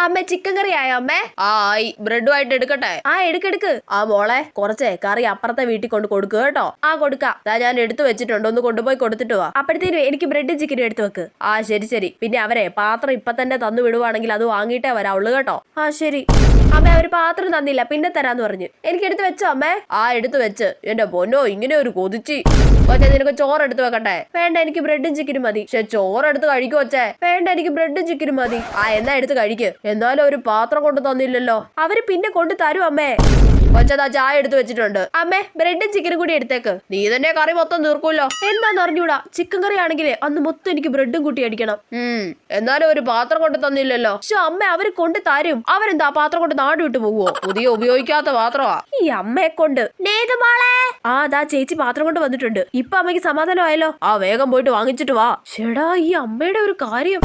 അമ്മ ചിക്കൻ കറി ആയോ അമ്മേ? ആയി. ബ്രെഡുമായിട്ട് എടുക്കട്ടെ? ആ എടുക്കെടുക്ക്. ആ മോളെ കുറച്ചേ കറി അപ്പുറത്തെ വീട്ടിൽ കൊണ്ട് കൊടുക്കുക കേട്ടോ. ആ കൊടുക്കാം. ഞാൻ എടുത്തു വെച്ചിട്ടുണ്ട്, ഒന്ന് കൊണ്ടുപോയി കൊടുത്തിട്ട് വാ. അപ്പോഴത്തേനും എനിക്ക് ബ്രെഡും ചിക്കനും എടുത്തു വെക്ക്. ആ ശരി. പിന്നെ അവരെ പാത്രം ഇപ്പൊ തന്നെ തന്നു വിടുവാണെങ്കിൽ അത് വാങ്ങിയിട്ടേ വരാവുള്ളൂ കേട്ടോ. ആ ശരി. അമ്മ ഒരു പാത്രം തന്നില്ല, പിന്നെ തരാന്ന് പറഞ്ഞു. എനിക്ക് എടുത്ത് വെച്ചോ അമ്മേ? ആ എടുത്തു വെച്ച്. എന്റെ പൊന്നോ, ഇങ്ങനെ ഒരു കൊതിച്ചി. കൊച്ചെ നിനക്ക് ചോറ് എടുത്ത് വെക്കട്ടെ? വേണ്ട, എനിക്ക് ബ്രെഡും ചിക്കനും മതി. പക്ഷെ ചോറെടുത്ത് കഴിക്കും കൊച്ചേ. വേണ്ട, എനിക്ക് ബ്രെഡും ചിക്കനും മതി. ആ എന്നാ എടുത്ത് കഴിക്ക്. എന്നാലും ഒരു പാത്രം കൊണ്ട് തന്നില്ലല്ലോ. അവര് പിന്നെ കൊണ്ട് തരും അമ്മേ. കൊച്ചതാ ചായ എടുത്ത് വെച്ചിട്ടുണ്ട്. അമ്മേ ബ്രെഡും ചിക്കനും കൂടി എടുത്തേക്ക്. നീ തന്നെ കറി മൊത്തം തീർക്കൂല്ലോ. എന്താന്ന് അറിഞ്ഞൂടാ, ചിക്കൻ കറി ആണെങ്കിലേ അന്ന് മൊത്തം എനിക്ക് ബ്രെഡും കൂട്ടി അടിക്കണം. എന്നാലും ഒരു പാത്രം കൊണ്ട് തന്നില്ലല്ലോ. പക്ഷെ അമ്മ അവര് കൊണ്ട് തരും. അവരെന്താ പാത്രം കൊണ്ട് നാട് വിട്ടു പോവോ? പുതിയ ഉപയോഗിക്കാത്ത പാത്രമാ. ഈ അമ്മയെ കൊണ്ട്. ആ ദാ ചേച്ചി പാത്രം കൊണ്ട് വന്നിട്ടുണ്ട്. ഇപ്പൊ അമ്മയ്ക്ക് സമാധാനമായല്ലോ. ആ വേഗം പോയിട്ട് വാങ്ങിച്ചിട്ട് വാ. ചേടാ, ഈ അമ്മയുടെ ഒരു കാര്യം.